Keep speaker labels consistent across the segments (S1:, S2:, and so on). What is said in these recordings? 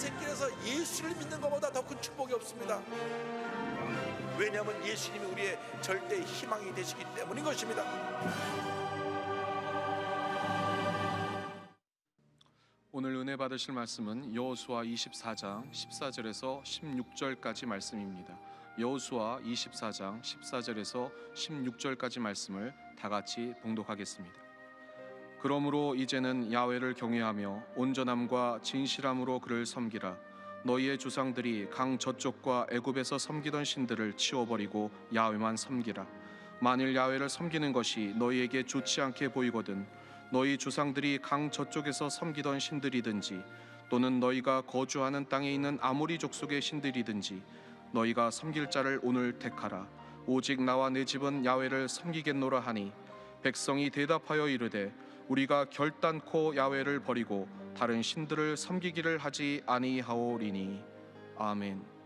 S1: 인생 길에서 예수를 믿는 것보다 더 큰 축복이 없습니다. 왜냐하면 예수님이 우리의 절대 희망이 되시기 때문인 것입니다.
S2: 오늘 은혜 받으실 말씀은 여호수아 24장 14절에서 16절까지 말씀입니다. 여호수아 24장 14절에서 16절까지 말씀을 다 같이 봉독하겠습니다. 그러므로 이제는 야훼를 경외하며 온전함과 진실함으로 그를 섬기라. 너희의 조상들이 강 저쪽과 애굽에서 섬기던 신들을 치워버리고 야훼만 섬기라. 만일 야훼를 섬기는 것이 너희에게 좋지 않게 보이거든 너희 조상들이 강 저쪽에서 섬기던 신들이든지 또는 너희가 거주하는 땅에 있는 아모리 족속의 신들이든지 너희가 섬길 자를 오늘 택하라. 오직 나와 내 집은 야훼를 섬기겠노라 하니 백성이 대답하여 이르되 우리가 결단코 야훼를 버리고 다른 신들을 섬기기를 하지 아니하오리니. 아멘.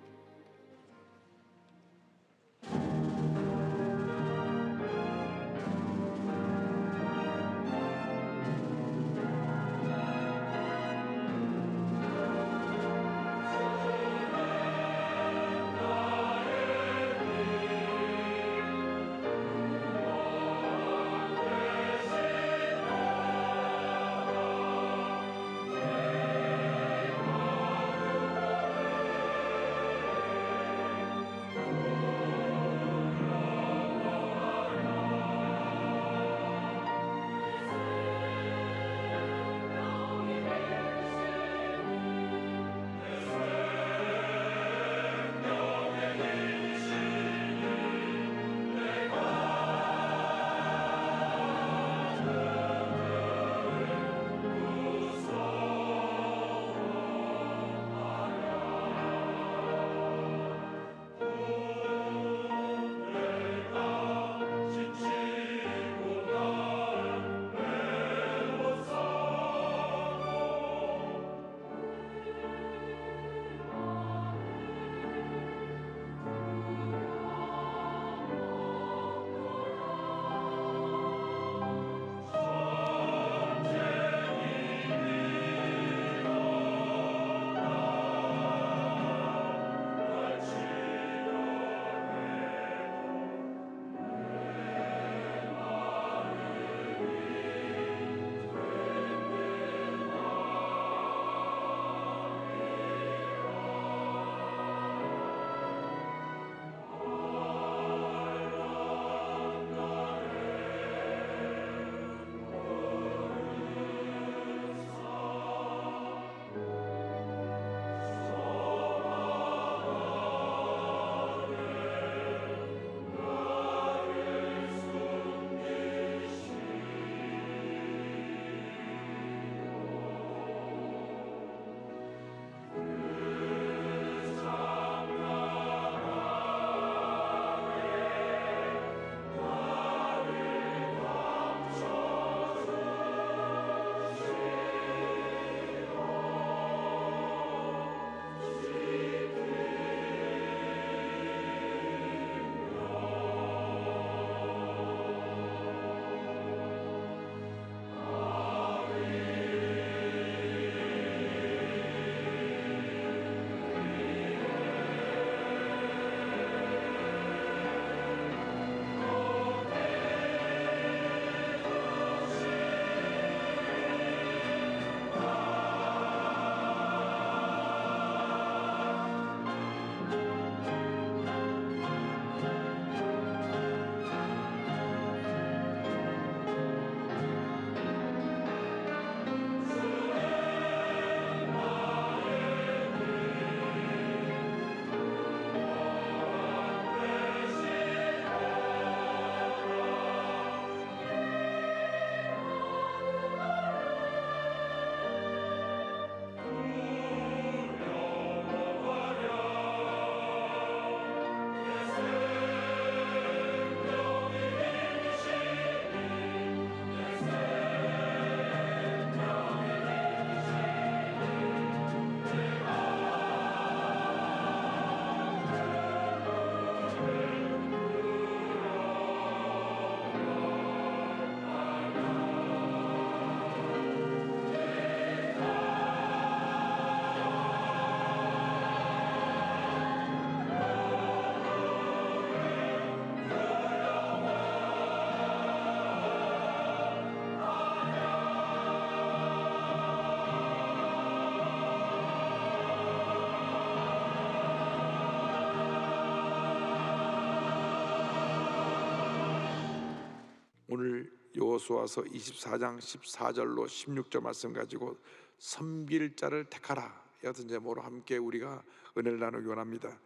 S1: 여호수아서 24장 14절로 16절 말씀 가지고 섬길 자를 택하라 여튼 제목으로 함께 우리가 은혜를 나누기 원합니다.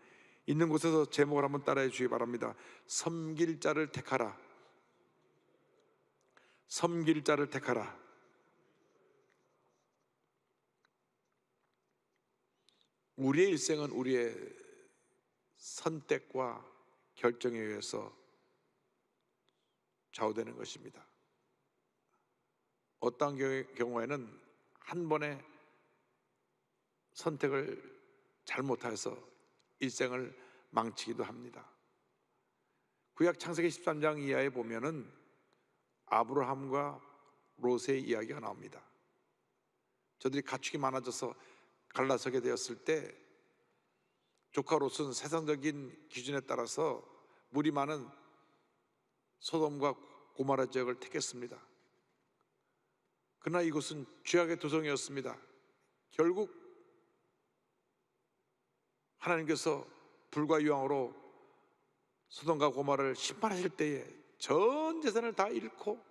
S1: 있는 곳에서 제목을 한번 따라해 주시기 바랍니다. 섬길 자를 택하라. 섬길 자를 택하라. 우리의 일생은 우리의 선택과 결정에 의해서 좌우되는 것입니다. 어떤 경우에는 한 번의 선택을 잘못해서 일생을 망치기도 합니다. 구약 창세기 13장 이하에 보면은 아브라함과 롯의 이야기가 나옵니다. 저들이 가축이 많아져서 갈라서게 되었을 때 조카 롯은 세상적인 기준에 따라서 물이 많은 소돔과 고모라 지역을 택했습니다. 그러나 이곳은 죄악의 도성이었습니다. 결국 하나님께서 불과 유황으로 소돔과 고모라를 심판하실 때에 전 재산을 다 잃고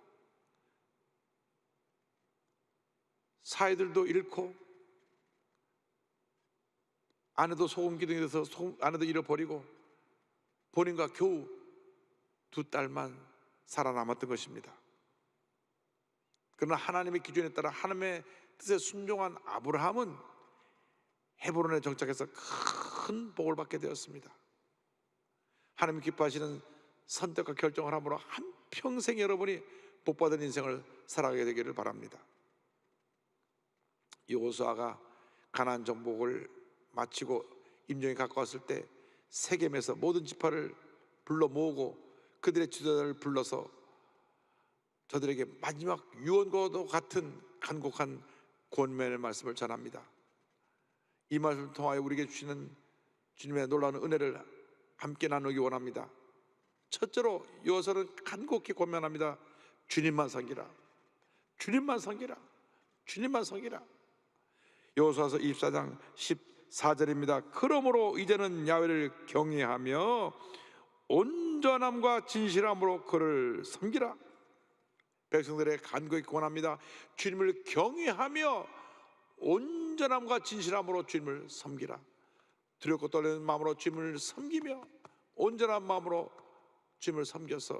S1: 사이들도 잃고 아내도 소금 기둥이 돼서 아내도 잃어버리고 본인과 겨우 두 딸만 살아남았던 것입니다. 그러나 하나님의 기준에 따라 하나님의 뜻에 순종한 아브라함은 헤브론에 정착해서 큰 복을 받게 되었습니다. 하나님 기뻐하시는 선택과 결정을 함으로 한평생 여러분이 복받은 인생을 살아가게 되기를 바랍니다. 여호수아가 가나안 정복을 마치고 임종이 가까웠을 때 세겜에서 모든 지파를 불러 모으고 그들의 지도자를 불러서 저들에게 마지막 유언과도 같은 간곡한 권면의 말씀을 전합니다. 이 말씀을 통하여 우리에게 주시는 주님의 놀라운 은혜를 함께 나누기 원합니다. 첫째로 여호수아는 간곡히 권면합니다. 주님만 섬기라. 주님만 섬기라. 주님만 섬기라. 여호수아서 24장 14절입니다. 그러므로 이제는 야훼를 경외하며 온전함과 진실함으로 그를 섬기라. 백성들의 간곡히 권합니다. 주님을 경외하며 온전함과 진실함으로 주님을 섬기라. 두렵고 떨리는 마음으로 주님을 섬기며 온전한 마음으로 주님을 섬겨서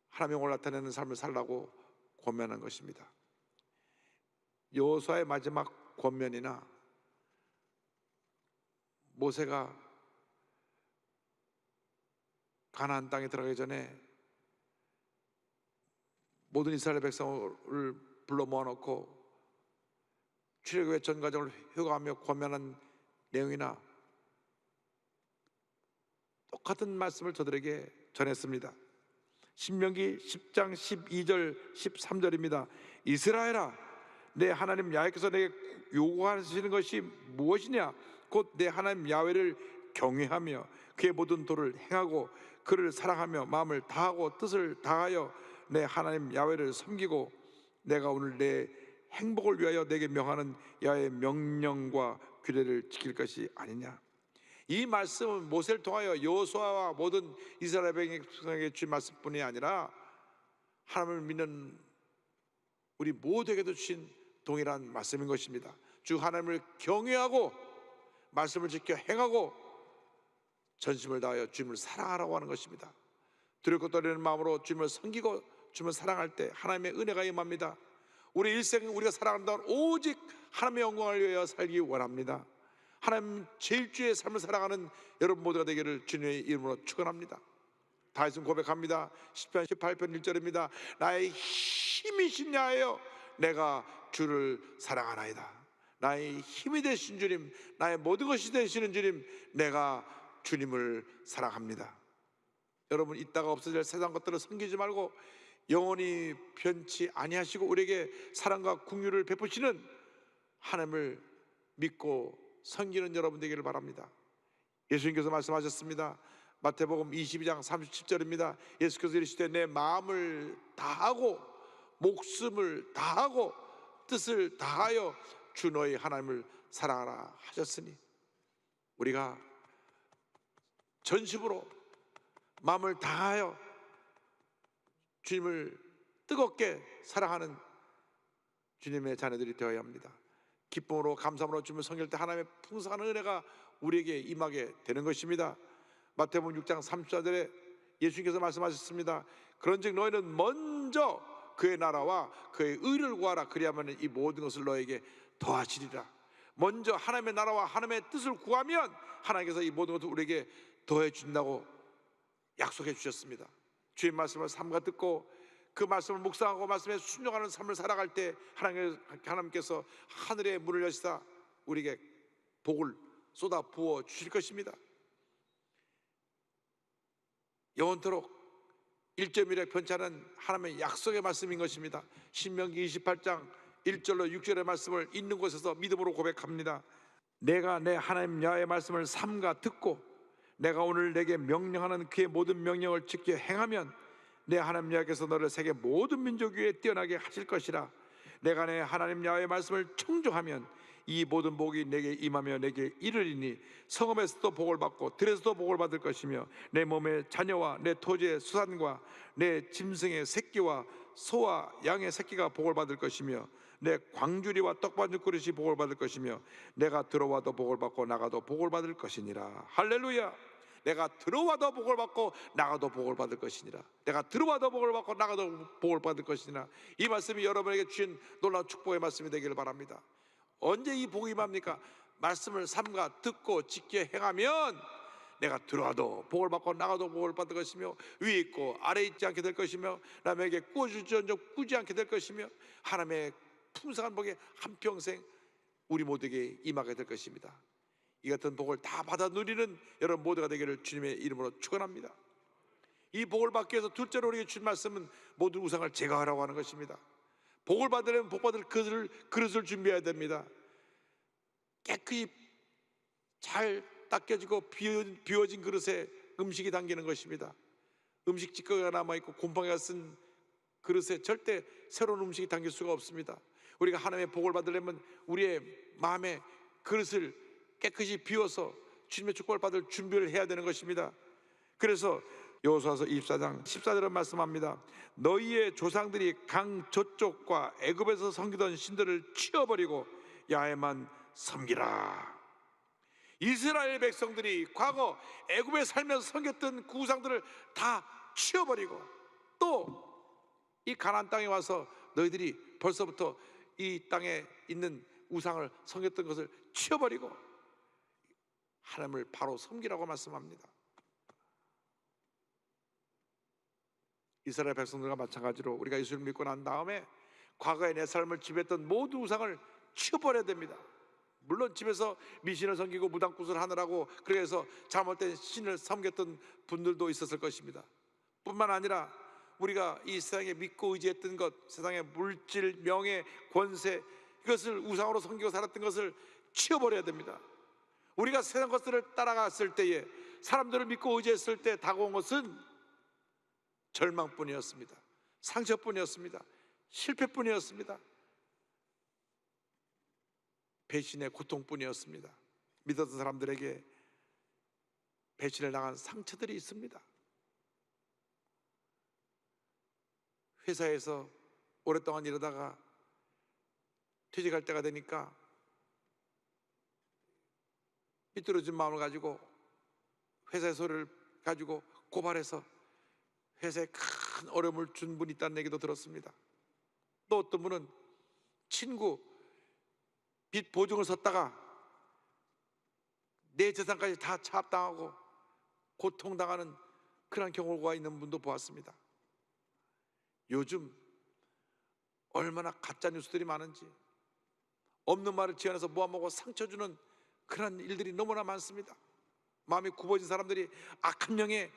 S1: 하나님의 영광을 나타내는 삶을 살라고 권면한 것입니다. 여호수아의 마지막 권면이나 모세가 가나안 땅에 들어가기 전에 모든 이스라엘 백성을 불러 모아놓고 출애굽의 전 과정을 효과하며 권면한 내용이나 똑같은 말씀을 저들에게 전했습니다. 신명기 10장 12절 13절입니다. 이스라엘아, 내 하나님 야훼께서 내게 요구하시는 것이 무엇이냐? 곧 내 하나님 야훼를 경외하며 그의 모든 도를 행하고 그를 사랑하며 마음을 다하고 뜻을 다하여 내 하나님 야훼를 섬기고 내가 오늘 내 행복을 위하여 내게 명하는 야훼의 명령과 규례를 지킬 것이 아니냐. 이 말씀은 모세를 통하여 여호수아와 모든 이스라엘 백성에게 주신 말씀뿐이 아니라 하나님을 믿는 우리 모두에게도 주신 동일한 말씀인 것입니다. 주 하나님을 경외하고 말씀을 지켜 행하고 전심을 다하여 주님을 사랑하라고 하는 것입니다. 두렵고 떨리는 마음으로 주님을 섬기고 주님을 사랑할 때 하나님의 은혜가 임합니다. 우리 일생은 우리가 살아간다면 오직 하나님의 영광을 위하여 살기 원합니다. 하나님 제일주의 삶을 살아가는 여러분 모두가 되기를 주님의 이름으로 축원합니다. 다윗은 고백합니다. 10편 18편 1절입니다. 나의 힘이신 야훼여 내가 주를 사랑하나이다. 나의 힘이 되신 주님, 나의 모든 것이 되시는 주님, 내가 주님을 사랑합니다. 여러분, 있다가 없어질 세상 것들을 섬기지 말고 영원히 변치 아니하시고 우리에게 사랑과 긍휼을 베푸시는 하나님을 믿고 섬기는 여러분 되기를 바랍니다. 예수님께서 말씀하셨습니다. 마태복음 22장 37절입니다. 예수께서 이르시되 내 마음을 다하고 목숨을 다하고 뜻을 다하여 주 너희 하나님을 사랑하라 하셨으니 우리가 전심으로 마음을 다하여 주님을 뜨겁게 사랑하는 주님의 자녀들이 되어야 합니다. 기쁨으로 감사함으로 주님을 섬길 때 하나님의 풍성한 은혜가 우리에게 임하게 되는 것입니다. 마태복음 6장 30절에 예수님께서 말씀하셨습니다. 그런즉 너희는 먼저 그의 나라와 그의 의를 구하라. 그리하면 이 모든 것을 너에게 더하시리라. 먼저 하나님의 나라와 하나님의 뜻을 구하면 하나님께서 이 모든 것을 우리에게 더해 준다고 약속해 주셨습니다. 주의 말씀을 삼가 듣고 그 말씀을 묵상하고 말씀에 순종하는 삶을 살아갈 때 하나님께서 하늘의 문을 여시사 우리에게 복을 쏟아 부어 주실 것입니다. 영원토록 1.1에 편치 않은 하나님의 약속의 말씀인 것입니다. 신명기 28장 1절로 6절의 말씀을 있는 곳에서 믿음으로 고백합니다. 내가 내 하나님 여호와의 말씀을 삼가 듣고 내가 오늘 내게 명령하는 그의 모든 명령을 지켜 행하면 내 하나님 여호와께서 너를 세계 모든 민족 위에 뛰어나게 하실 것이라. 내가 내 하나님 여호와의 말씀을 청종하면 이 모든 복이 내게 임하며 내게 이르리니 성읍에서도 복을 받고 들에서도 복을 받을 것이며 내 몸의 자녀와 내 토지의 수산과 내 짐승의 새끼와 소와 양의 새끼가 복을 받을 것이며 내 광주리와 떡반죽 그릇이 복을 받을 것이며 내가 들어와도 복을 받고 나가도 복을 받을 것이니라. 할렐루야. 내가 들어와도 복을 받고 나가도 복을 받을 것이니라. 내가 들어와도 복을 받고 나가도 복을 받을 것이니라. 이 말씀이 여러분에게 주신 놀라운 축복의 말씀이 되기를 바랍니다. 언제 이 복이 임합니까? 말씀을 삼가 듣고 지켜 행하면 내가 들어와도 복을 받고 나가도 복을 받을 것이며 위에 있고 아래에 있지 않게 될 것이며 남에게 꾸어줄지언정 꾸지 않게 될 것이며 하나님의 풍성한 복에 한평생 우리 모두에게 임하게 될 것입니다. 이 같은 복을 다 받아 누리는 여러분 모두가 되기를 주님의 이름으로 축원합니다. 이 복을 받기 위해서 둘째로 우리에게 준 말씀은 모든 우상을 제거하라고 하는 것입니다. 복을 받으려면 복 받을 그릇을 준비해야 됩니다. 깨끗이 잘 닦여지고 비워진 그릇에 음식이 담기는 것입니다. 음식 찌꺼기가 남아있고 곰팡이가 쓴 그릇에 절대 새로운 음식이 담길 수가 없습니다. 우리가 하나님의 복을 받으려면 우리의 마음의 그릇을 깨끗이 비워서 주님의 축복을 받을 준비를 해야 되는 것입니다. 그래서 여호수아서 24장 14절은 말씀합니다. 너희의 조상들이 강 저쪽과 애굽에서 섬기던 신들을 치워버리고 야훼만 섬기라. 이스라엘 백성들이 과거 애굽에 살면서 섬겼던 그 우상들을 다 치워버리고 또 이 가나안 땅에 와서 너희들이 벌써부터 이 땅에 있는 우상을 섬겼던 것을 치워버리고 하나님을 바로 섬기라고 말씀합니다. 이스라엘 백성들과 마찬가지로 우리가 예수를 믿고 난 다음에 과거에 내 삶을 지배했던 모든 우상을 치워버려야 됩니다. 물론 집에서 미신을 섬기고 무당굿을 하느라고 그래서 잘못된 신을 섬겼던 분들도 있었을 것입니다. 뿐만 아니라 우리가 이 세상에 믿고 의지했던 것, 세상의 물질, 명예, 권세, 이것을 우상으로 섬기고 살았던 것을 치워버려야 됩니다. 우리가 세상 것들을 따라갔을 때에 사람들을 믿고 의지했을 때 다가온 것은 절망뿐이었습니다. 상처뿐이었습니다. 실패뿐이었습니다. 배신의 고통뿐이었습니다. 믿었던 사람들에게 배신을 당한 상처들이 있습니다. 회사에서 오랫동안 일하다가 퇴직할 때가 되니까 삐뚤어진 마음을 가지고 회사의 소리를 가지고 고발해서 회사에 큰 어려움을 준 분이 있다는 얘기도 들었습니다. 또 어떤 분은 친구 빚 보증을 섰다가 내 재산까지 다 차압당하고 고통당하는 그런 경우가 있는 분도 보았습니다. 요즘 얼마나 가짜 뉴스들이 많은지 없는 말을 지어내서 모아먹고 상처 주는 그런 일들이 너무나 많습니다. 마음이 굽어진 사람들이 악한 명에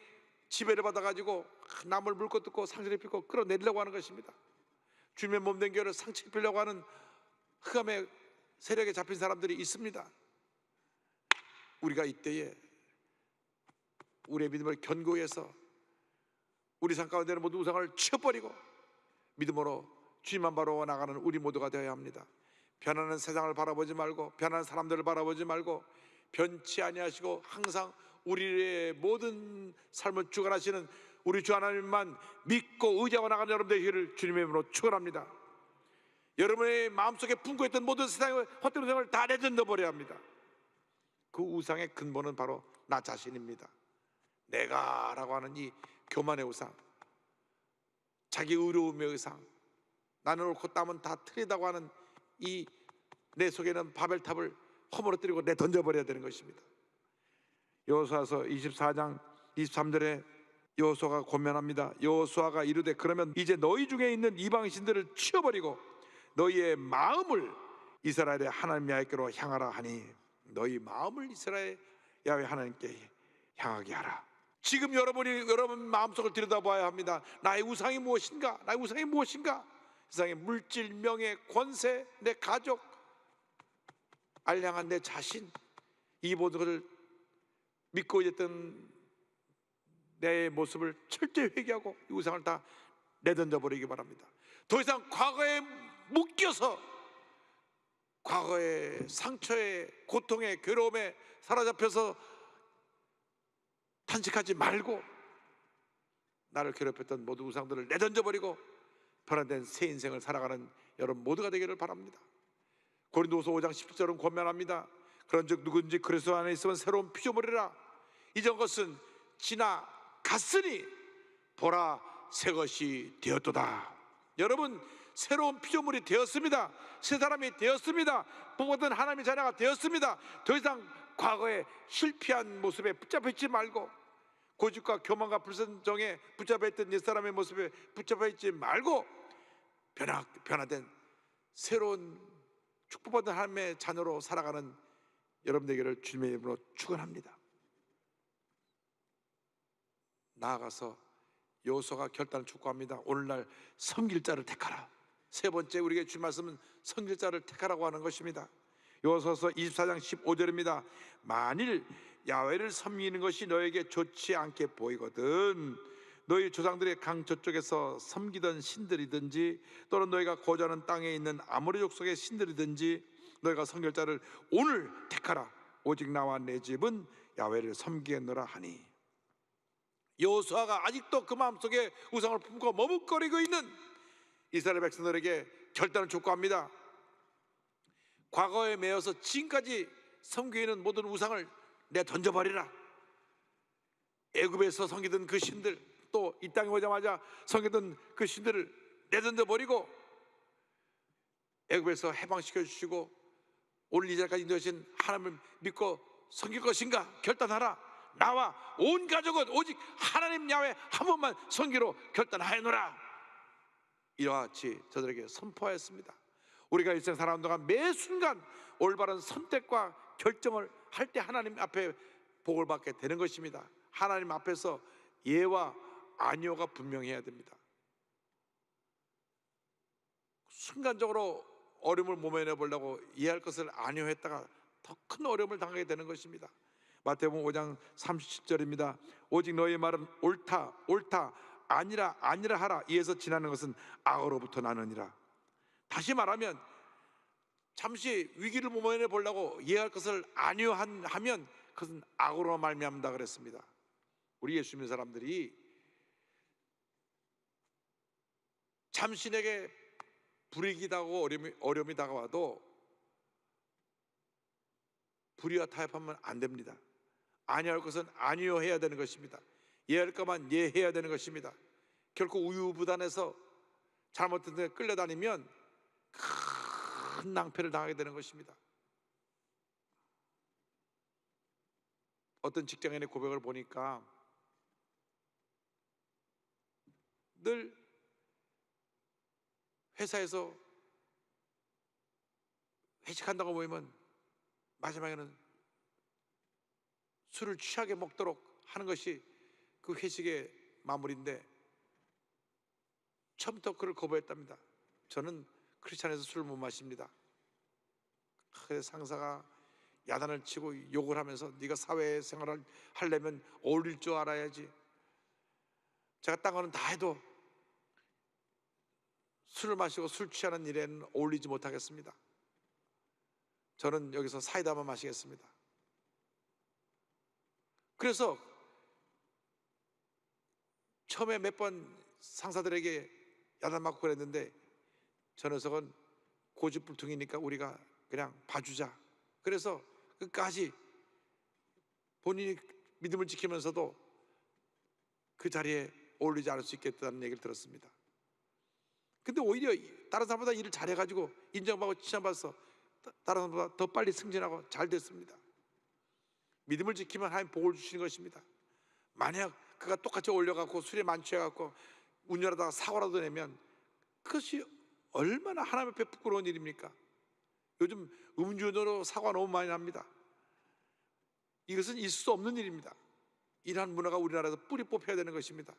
S1: 지배를 받아가지고 남을 물고 뜯고 상처를 입히고 끌어내리려고 하는 것입니다. 주님의 몸된 교회를 상처 입히려고 하는 흑암의 세력에 잡힌 사람들이 있습니다. 우리가 이때에 우리의 믿음을 견고해서 우리 삶 가운데는 모든 우상을 치워버리고 믿음으로 주님만 바라보고 나가는 우리 모두가 되어야 합니다. 변하는 세상을 바라보지 말고 변하는 사람들을 바라보지 말고 변치 아니하시고 항상 우리의 모든 삶을 주관하시는 우리 주 하나님만 믿고 의지하고 나가는 여러분들 되기를 주님의 이름으로 축원합니다. 여러분의 마음속에 품고있던 모든 세상의 헛된 우상을 다 내던져 버려야 합니다. 그 우상의 근본은 바로 나 자신입니다. 내가라고 하는 이 교만의 우상, 자기 의로움의 우상, 나는 옳고 땀은 다 틀리다고 하는 이 내 속에는 바벨탑을 허물어뜨리고 내던져버려야 되는 것입니다. 여호수아서 24장 23절에 여호수아가 권면합니다. 여호수아가 이르되 그러면 이제 너희 중에 있는 이방신들을 치워버리고 너희의 마음을 이스라엘의 하나님 야훼께로 향하라 하니, 너희 마음을 이스라엘 야훼 하나님께 향하게 하라. 지금 여러분 마음속을 들여다봐야 합니다. 나의 우상이 무엇인가? 나의 우상이 무엇인가? 세상의 물질, 명예, 권세, 내 가족, 알량한 내 자신, 이 모든 것을 믿고 있던 내 모습을 철저히 회개하고 이 우상을 다 내던져 버리기 바랍니다. 더 이상 과거에 묶여서 과거의 상처에, 고통에, 괴로움에 사로잡혀서 탄식하지 말고 나를 괴롭혔던 모든 우상들을 내던져 버리고 변화된 새 인생을 살아가는 여러분 모두가 되기를 바랍니다. 고린도후서 5장 17절은 권면합니다. 그런즉 누구든지 그리스도 안에 있으면 새로운 피조물이라, 이전 것은 지나갔으니 보라 새 것이 되었도다. 여러분 새로운 피조물이 되었습니다. 새 사람이 되었습니다. 복받은 하나님의 자녀가 되었습니다. 더 이상 과거에 실패한 모습에 붙잡혀 있지 말고, 고집과 교만과 불순종에 붙잡혀 있던 옛사람의 모습에 붙잡혀 있지 말고 변화된 새로운 축복받은 하나님의 자녀로 살아가는 여러분 되기를 주님의 이름으로 축원합니다. 나아가서 여호수아가 결단을 촉구합니다. 오늘날 섬길 자를 택하라. 세 번째 우리에게 주신 말씀은 섬길 자를 택하라고 하는 것입니다. 여호수아서 24장 15절입니다. 만일 야훼를 섬기는 것이 너에게 좋지 않게 보이거든 너희 조상들의 강 저쪽에서 섬기던 신들이든지 또는 너희가 거주하는 땅에 있는 아모리 족속의 신들이든지 너희가 섬길 자를 오늘 택하라. 오직 나와 내 집은 야훼를 섬기겠노라 하니, 여호수아가 아직도 그 마음속에 우상을 품고 머뭇거리고 있는 이스라엘 백성들에게 결단을 촉구합니다. 과거에 매여서 지금까지 섬기는 모든 우상을 내 던져버리라. 애굽에서 섬기던 그 신들, 또 이 땅에 오자마자 섬기던 그 신들을 내던져버리고 애굽에서 해방시켜 주시고 오늘 이 자리까지 인도하신 하나님을 믿고 섬길 것인가 결단하라. 나와 온 가족은 오직 하나님 야훼 한 번만 섬기로 결단하여노라. 이와 같이 저들에게 선포하였습니다. 우리가 일생 살아가는 동안 매 순간 올바른 선택과 결정을 할 때 하나님 앞에 복을 받게 되는 것입니다. 하나님 앞에서 예와 아니오가 분명해야 됩니다. 순간적으로 어려움을 모면해 보려고 이해할 것을 아니오했다가 더 큰 어려움을 당하게 되는 것입니다. 마태복음 5장 37절입니다. 오직 너의 말은 옳다 옳다 아니라 아니라 하라. 이에서 지나는 것은 악으로부터 나느니라. 다시 잠시 위기를 모면해 보려고 이해할 것을 아니오하면 그것은 악으로 말미암다 그랬습니다. 우리 예수 믿는 사람들이 잠시 내게 불이익이 다가오고 어려움이 다가와도 불의와 타협하면 안 됩니다. 아니할 것은 아니요 해야 되는 것입니다. 예할 것만 예해야 되는 것입니다. 결코 우유부단해서 잘못된 데 끌려다니면 큰 낭패를 당하게 되는 것입니다. 어떤 직장인의 고백을 보니까 늘 회사에서 회식한다고 모이면 마지막에는 술을 취하게 먹도록 하는 것이 그 회식의 마무리인데 처음부터 그를 거부했답니다. 저는 크리스찬에서 술을 못 마십니다. 그래서 상사가 야단을 치고 욕을 하면서 네가 사회생활을 하려면 어울릴 줄 알아야지. 제가 딴 거는 다 해도 술을 마시고 술 취하는 일에는 어울리지 못하겠습니다. 저는 여기서 사이다만 마시겠습니다. 그래서 처음에 몇 번 상사들에게 야단맞고 그랬는데 저 녀석은 고집불통이니까 우리가 그냥 봐주자. 그래서 끝까지 본인이 믿음을 지키면서도 그 자리에 어울리지 않을 수 있겠다는 얘기를 들었습니다. 근데 오히려 다른 사람보다 일을 잘해가지고 인정받고 칭찬받아서 다른 사람보다 더 빨리 승진하고 잘 됐습니다. 믿음을 지키면 하나님 복을 주시는 것입니다. 만약 그가 똑같이 올려갖고 술에 만취해갖고 운전하다가 사고라도 내면 그것이 얼마나 하나님 앞에 부끄러운 일입니까? 요즘 음주운전으로 사고가 너무 많이 납니다. 이것은 있을 수 없는 일입니다. 이러한 문화가 우리나라에서 뿌리 뽑혀야 되는 것입니다.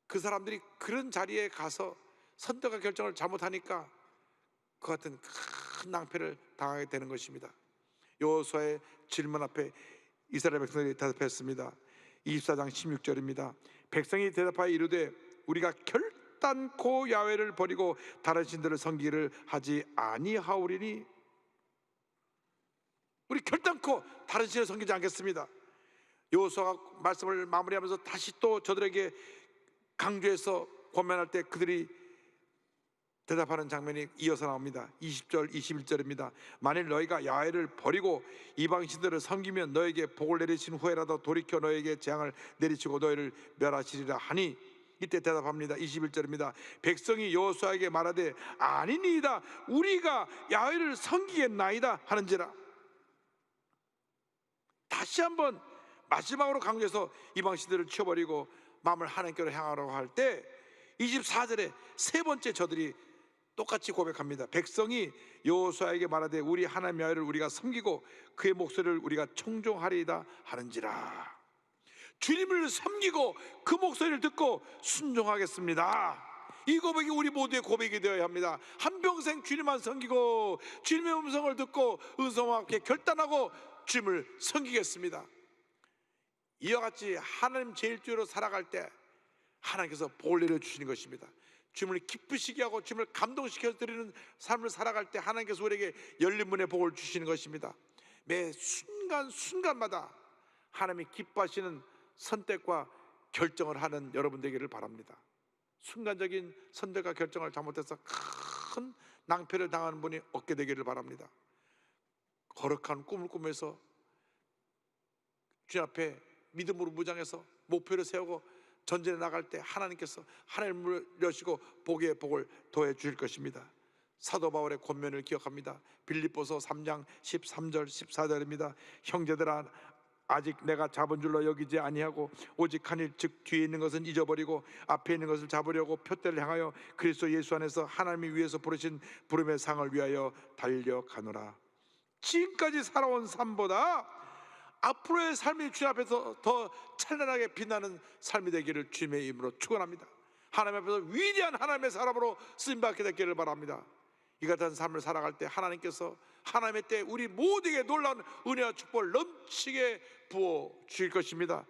S1: 그 사람들이 그런 자리에 가서 선택과 결정을 잘못하니까 그 같은 큰 낭패를 당하게 되는 것입니다. 여호수아의 질문 앞에 이스라엘 백성들이 대답했습니다. 24장 16절입니다. 백성이 대답하여 이르되 우리가 결단코 야훼를 버리고 다른 신들을 섬기기를 하지 아니하오리니, 우리 결단코 다른 신을 섬기지 않겠습니다. 여호수아가 말씀을 마무리하면서 다시 또 저들에게 강조해서 권면할 때 그들이 대답하는 장면이 이어서 나옵니다. 20절 21절입니다. 만일 너희가 야훼를 버리고 이방신들을 섬기면 너에게 복을 내리신 후에라도 돌이켜 너에게 재앙을 내리치고 너희를 멸하시리라 하니, 이때 대답합니다. 21절입니다. 백성이 여호수아에게 말하되 아니니이다, 우리가 야훼를 섬기겠나이다 하는지라. 다시 한번 마지막으로 강조해서 이방신들을 치워버리고 마음을 하나님께로 향하라고 할 때 24절에 세 번째 저들이 똑같이 고백합니다. 백성이 여호수아에게 말하되 우리 하나님 야훼를 우리가 섬기고 그의 목소리를 우리가 청종하리이다 하는지라. 주님을 섬기고 그 목소리를 듣고 순종하겠습니다. 이 고백이 우리 모두의 고백이 되어야 합니다. 한평생 주님만 섬기고 주님의 음성을 듣고 은성과 함께 결단하고 주님을 섬기겠습니다. 이와 같이 하나님 제일주의로 살아갈 때 하나님께서 복을 내려주시는 것입니다. 주님을 기쁘시게 하고 주님을 감동시켜 드리는 삶을 살아갈 때 하나님께서 우리에게 열린 문의 복을 주시는 것입니다. 매 순간마다 하나님이 기뻐하시는 선택과 결정을 하는 여러분 되기를 바랍니다. 순간적인 선택과 결정을 잘못해서 큰 낭패를 당하는 분이 없게 되기를 바랍니다. 거룩한 꿈을 꾸면서 주님 앞에 믿음으로 무장해서 목표를 세우고 전진해 나갈 때 하나님께서 하나님을 여시고 복의 복을 더해 주실 것입니다. 사도 바울의 권면을 기억합니다. 빌립보서 3장 13절 14절입니다. 형제들아, 아직 내가 잡은 줄로 여기지 아니하고 오직 한 일 즉 뒤에 있는 것은 잊어버리고 앞에 있는 것을 잡으려고 표대를 향하여 그리스도 예수 안에서 하나님이 위에서 부르신 부름의 상을 위하여 달려가노라. 지금까지 살아온 삶보다 앞으로의 삶이 주님 앞에서 더 찬란하게 빛나는 삶이 되기를 주님의 이름으로 축원합니다. 하나님 앞에서 위대한 하나님의 사람으로 쓰임받게 되기를 바랍니다. 이 같은 삶을 살아갈 때 하나님께서 하나님의 때 우리 모두에게 놀라운 은혜와 축복을 넘치게 부어 주실 것입니다.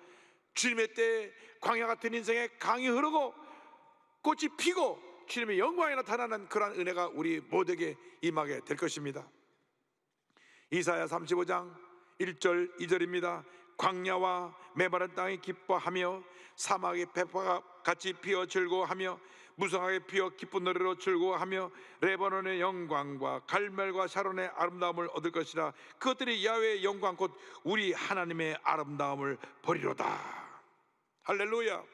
S1: 주님의 때 광야 같은 인생의 강이 흐르고 꽃이 피고 주님의 영광이 나타나는 그러한 은혜가 우리 모두에게 임하게 될 것입니다. 이사야 35장 1절 2절입니다. 광야와 메마른 땅이 기뻐하며 사막의 배파가 같이 피어 즐거워하며 무성하게 피어 기쁜 노래로 즐거워하며 레바논의 영광과 갈멜과 샤론의 아름다움을 얻을 것이라. 그것들이 야훼의 영광 곧 우리 하나님의 아름다움을 보리로다. 할렐루야.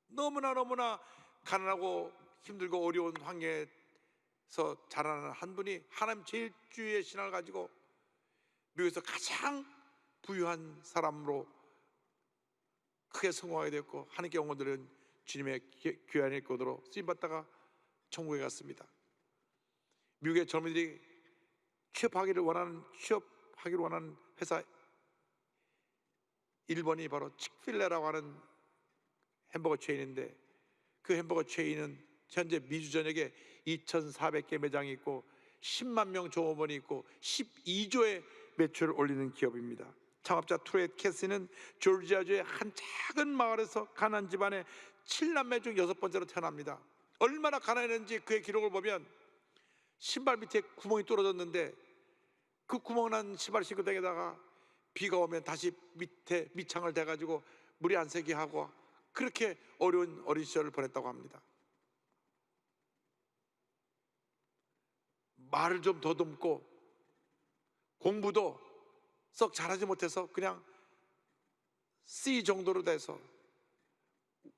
S1: 너무나 가난하고 힘들고 어려운 환경에서 자라는 한 분이 하나님 제일주의의 신앙을 가지고 미국에서 가장 부유한 사람으로 크게 성공하게 되었고 하나님께 영혼들은 주님의 귀한 일꾼으로 쓰임받다가 천국에 갔습니다. 미국의 젊은이들이 취업하기를 원하는 회사 1번이 바로 칙필레라고 하는 햄버거 체인인데, 그 햄버거 체인은 현재 미주 전역에 2,400개 매장이 있고 10만 명 종업원이 있고 12조의 매출을 올리는 기업입니다. 창업자 투렛 캐시는 조지아주의 한 작은 마을에서 가난한 집안의 7남매 중 6번째로 태어납니다. 얼마나 가난했는지 그의 기록을 보면 신발 밑에 구멍이 뚫어졌는데 그 구멍난 신발 신고 다니다가 비가 오면 다시 밑에 밑창을 대가지고 물이 안 새게 하고 그렇게 어려운 어린 시절을 보냈다고 합니다. 말을 좀 더듬고 공부도 썩 잘하지 못해서 그냥 C 정도로 돼서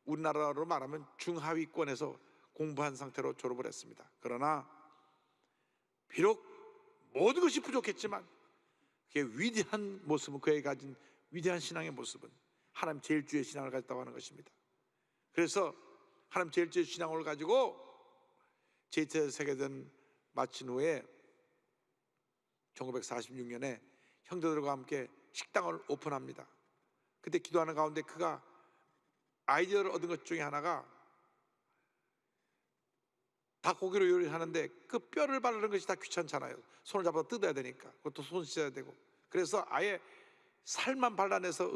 S1: 우리나라로 말하면 중하위권에서 공부한 상태로 졸업을 했습니다. 그러나 비록 모든 것이 부족했지만 그의 위대한 모습은, 그에 가진 위대한 신앙의 모습은 하나님 제일주의 신앙을 가졌다고 하는 것입니다. 그래서 하나님 제일주의 신앙을 가지고 제2차 세계대전 마친 후에 1946년에 형제들과 함께 식당을 오픈합니다. 그때 기도하는 가운데 그가 아이디어를 얻은 것 중에 하나가, 닭고기로 요리하는데 그 뼈를 바르는 것이 다 귀찮잖아요. 손을 잡아서 뜯어야 되니까, 그것도 손 씻어야 되고. 그래서 아예 살만 발라내서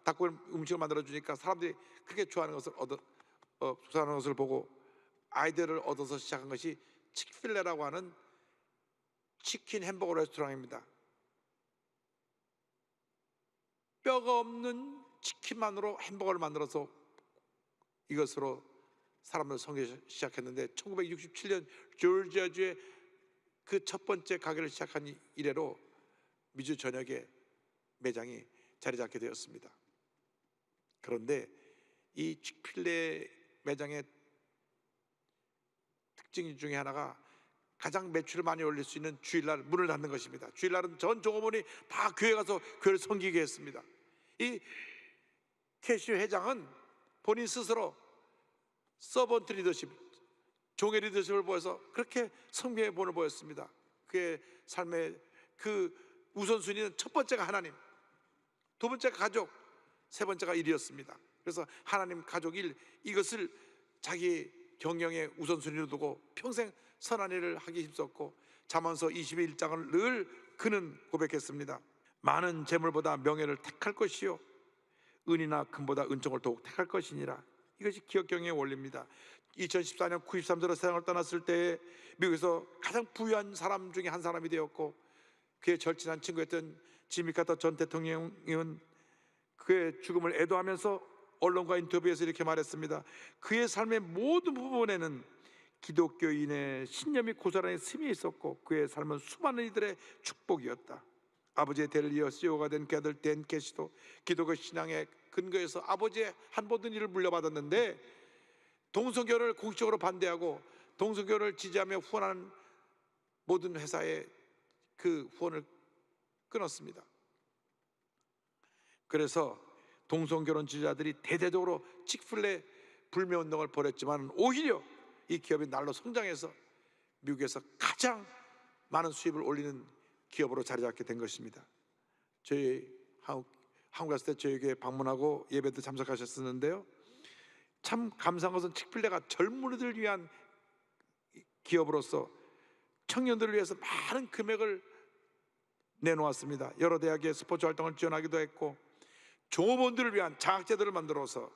S1: 닭고기 음식을 만들어 주니까 사람들이 그렇게 좋아하는 것을 보고 아이디어를 얻어서 시작한 것이 치크필레라고 하는 치킨 햄버거 레스토랑입니다. 뼈가 없는 치킨만으로 햄버거를 만들어서 이것으로 사람을 섬기기 시작했는데, 1967년 조지아주에 그 첫 번째 가게를 시작한 이래로 미주 전역에 매장이 자리 잡게 되었습니다. 그런데 이 치크필레 매장의 특징 중에 하나가 가장 매출을 많이 올릴 수 있는 주일날 문을 닫는 것입니다. 주일날은 전 종업원이 다 교회 가서 교회를 섬기게 했습니다. 이 캐시 회장은 본인 스스로 서번트 리더십, 종의 리더십을 보여서 그렇게 성경의 본을 보였습니다. 그의 삶의 그 우선순위는 첫 번째가 하나님, 두 번째가 가족, 세 번째가 일이었습니다. 그래서 하나님, 가족, 일, 이것을 자기 경영의 우선순위로 두고 평생 선한 일을 하기 힘썼고, 잠언서 21장을 늘 그는 고백했습니다. 많은 재물보다 명예를 택할 것이요 은이나 금보다 은총을 더욱 택할 것이니라. 이것이 기업경영의 원리입니다. 2014년 93세로 세상을 떠났을 때 미국에서 가장 부유한 사람 중에 한 사람이 되었고, 그의 절친한 친구였던 지미 카터 전 대통령은 그의 죽음을 애도하면서 언론과 인터뷰에서 이렇게 말했습니다. 그의 삶의 모든 부분에는 기독교인의 신념이 고스란히 스며 있었고, 그의 삶은 수많은 이들의 축복이었다. 아버지의 대를 이어 CEO가 된 그 아들 댄 캐시도 기독교 신앙의 근거에서 아버지의 한 모든 일을 물려받았는데, 동성교를 공식적으로 반대하고 동성교를 지지하며 후원하는 모든 회사의 그 후원을 끊었습니다. 그래서 동성결혼 지지자들이 대대적으로 치크필레 불매운동을 벌였지만, 오히려 이 기업이 날로 성장해서 미국에서 가장 많은 수입을 올리는 기업으로 자리 잡게 된 것입니다. 저희 한국 갔을 때 저희 교회 방문하고 예배도 참석하셨었는데요, 참 감사한 것은 치크필레가 젊은이들을 위한 기업으로서 청년들을 위해서 많은 금액을 내놓았습니다. 여러 대학의 스포츠 활동을 지원하기도 했고, 종업원들을 위한 장학제도를 만들어서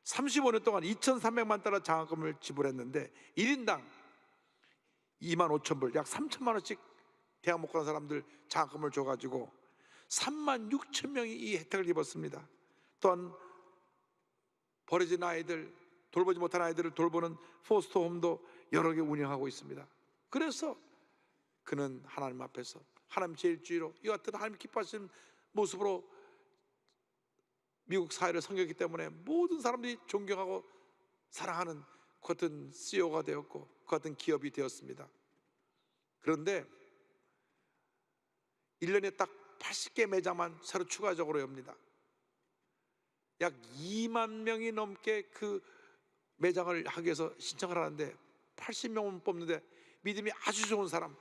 S1: 35년 동안 2,300만 달러 장학금을 지불했는데 1인당 25,000불, 약 3천만 원씩 대학 못 가는 사람들 장학금을 줘가지고 36,000명이 이 혜택을 입었습니다. 또한 버려진 아이들, 돌보지 못한 아이들을 돌보는 포스터홈도 여러 개 운영하고 있습니다. 그래서 그는 하나님 앞에서 하나님 제일주의로 이와 같은 하나님 기뻐하시는 모습으로 미국 사회를 섬겼기 때문에 모든 사람들이 존경하고 사랑하는 그 같은 CEO가 되었고 그 같은 기업이 되었습니다. 그런데 1년에 딱 80개 매장만 새로 추가적으로 엽니다. 약 2만 명이 넘게 그 매장을 하기 위해서 신청을 하는데 80명은 뽑는데, 믿음이 아주 좋은 사람,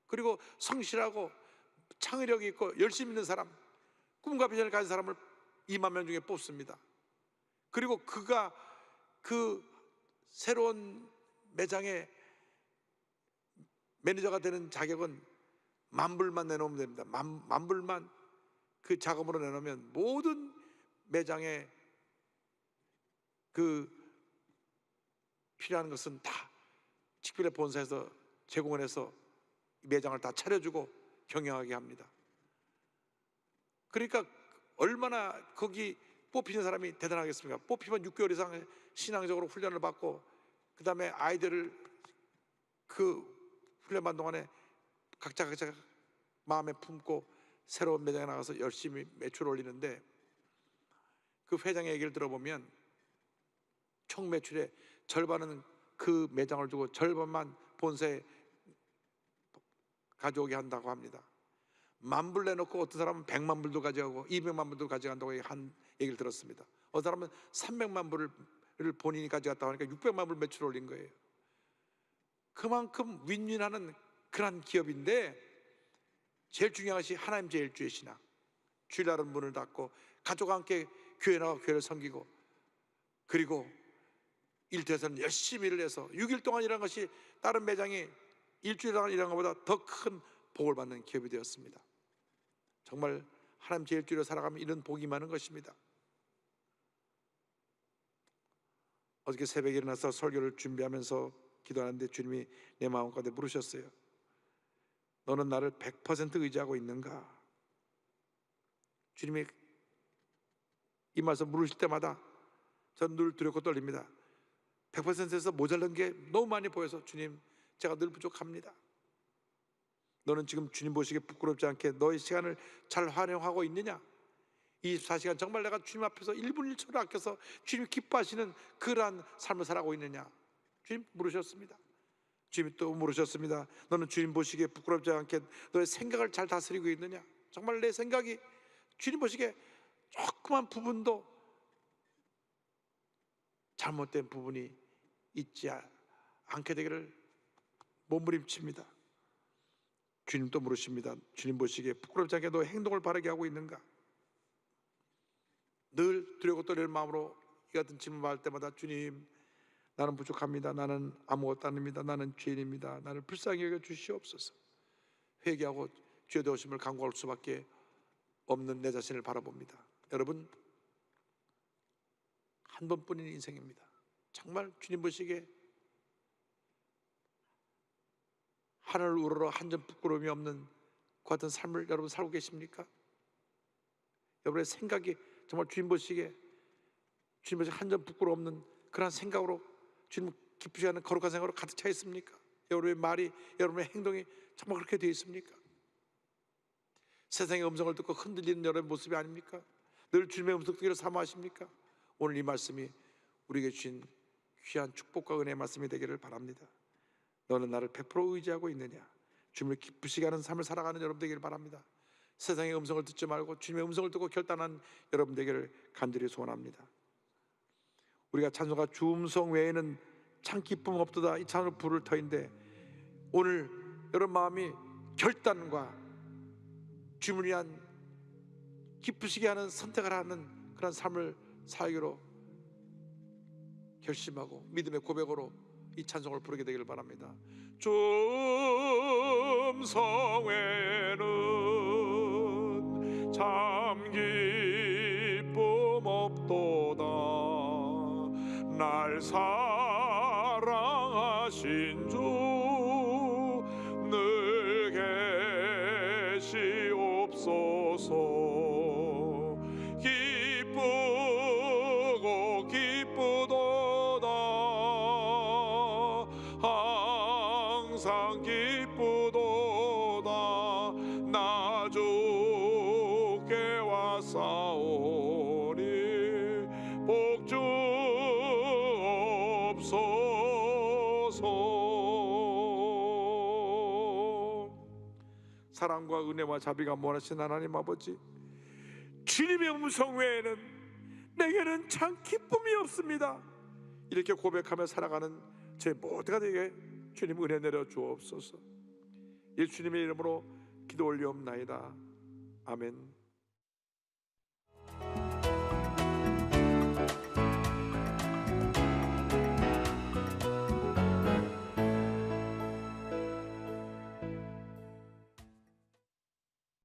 S1: 그리고 성실하고 창의력이 있고 열심히 있는 사람, 꿈과 비전을 가진 사람을 2만 명 중에 뽑습니다. 그리고 그가 그 새로운 매장의 매니저가 되는 자격은 $10,000만 내놓으면 됩니다. $10,000만 그 자금으로 내놓으면 모든 매장에 그 필요한 것은 다 치크필레 본사에서 제공을 해서 매장을 다 차려주고 경영하게 합니다. 그러니까 얼마나 거기 뽑히는 사람이 대단하겠습니까? 뽑히면 6개월 이상 신앙적으로 훈련을 받고 그 다음에 아이들을 그 훈련받는 동안에 각자 마음에 품고 새로운 매장에 나가서 열심히 매출을 올리는데, 그 회장의 얘기를 들어보면 총 매출의 절반은 그 매장을 두고 절반만 본사에 가져오게 한다고 합니다. 10,000불 내놓고 어떤 사람은 100만 불도 가져가고 200만 불도 가져간다고 한 얘기를 들었습니다. 어떤 사람은 300만 불을 본인이 가져갔다고 하니까 600만 불 매출을 올린 거예요. 그만큼 윈윈하는 그런 기업인데, 제일 중요한 것이 하나님 제일주의 신앙, 주일날은 문을 닫고 가족과 함께 교회 나가 교회를 섬기고, 그리고 일터에서는 열심히 일을 해서 6일 동안 일한 것이 다른 매장이 일주일 동안 일한 것보다 더 큰 복을 받는 기업이 되었습니다. 정말 하나님 제일주의로 살아가면 이런 복이 많은 것입니다. 어저께 새벽에 일어나서 설교를 준비하면서 기도하는데 주님이 내 마음 가운데 물으셨어요. 너는 나를 100% 의지하고 있는가? 주님이 이 말씀 물으실 때마다 저는 늘 두렵고 떨립니다. 100%에서 모자란 게 너무 많이 보여서 주님, 제가 늘 부족합니다. 너는 지금 주님 보시기에 부끄럽지 않게 너의 시간을 잘 활용하고 있느냐? 24시간 정말 내가 주님 앞에서 1분 1초를 아껴서 주님 기뻐하시는 그러한 삶을 살아가고 있느냐? 주님 물으셨습니다. 주님이 또 물으셨습니다. 너는 주님 보시기에 부끄럽지 않게 너의 생각을 잘 다스리고 있느냐? 정말 내 생각이 주님 보시기에 조그만 부분도 잘못된 부분이 있지 않게 되기를 몸부림칩니다. 주님 또 물으십니다. 주님 보시기에 부끄럽지 않게 너의 행동을 바르게 하고 있는가? 늘 두려워 떨리는 마음으로 이 같은 질문 받을 때마다 주님, 나는 부족합니다. 나는 아무것도 아닙니다. 나는 죄인입니다. 나를 불쌍히 여겨 주시옵소서. 회개하고 죄 되오심을 간구할 수밖에 없는 내 자신을 바라봅니다. 여러분, 한 번뿐인 인생입니다. 정말 주님 보시기에 하늘을 우러러 한 점 부끄러움이 없는 그 같은 삶을 여러분 살고 계십니까? 여러분의 생각이 정말 주님 보시기에 한 점 부끄러움 없는 그런 생각으로 주님 기쁘지 않은 거룩한 생각으로 가득 차 있습니까? 여러분의 말이, 여러분의 행동이 정말 그렇게 되어 있습니까? 세상의 음성을 듣고 흔들리는 여러분의 모습이 아닙니까? 늘 주님의 음성 듣기를 사모하십니까? 오늘 이 말씀이 우리에게 주신 귀한 축복과 은혜의 말씀이 되기를 바랍니다. 너는 나를 100% 의지하고 있느냐? 주님을 기쁘시게 하는 삶을 살아가는 여러분 되기를 바랍니다. 세상의 음성을 듣지 말고 주님의 음성을 듣고 결단한 여러분 되기를 간절히 소원합니다. 우리가 찬송가 주 음성 외에는 참 기쁨 없도다, 이 찬으로 불을 터인데, 오늘 여러분 마음이 결단과 주님을 위한 기쁘시게 하는 선택을 하는 그런 삶을 살기로 결심하고 믿음의 고백으로 이 찬송을 부르게 되기를 바랍니다. 주 음성 외에는 참 기쁨 없도다. 날 사랑하신 주 늘 계시옵소서. 기쁘고 기쁘도다. 항상 기쁘도다. 나 주께 왔사오니 복 주옵소서. 사랑과 은혜와 자비가 무한하신 하나님 아버지, 주님의 음성 외에는 내게는 참 기쁨이 없습니다. 이렇게 고백하며 살아가는 제 모두가 되게 주님 은혜 내려 주옵소서. 예수님의 이름으로 기도 올리옵나이다. 아멘.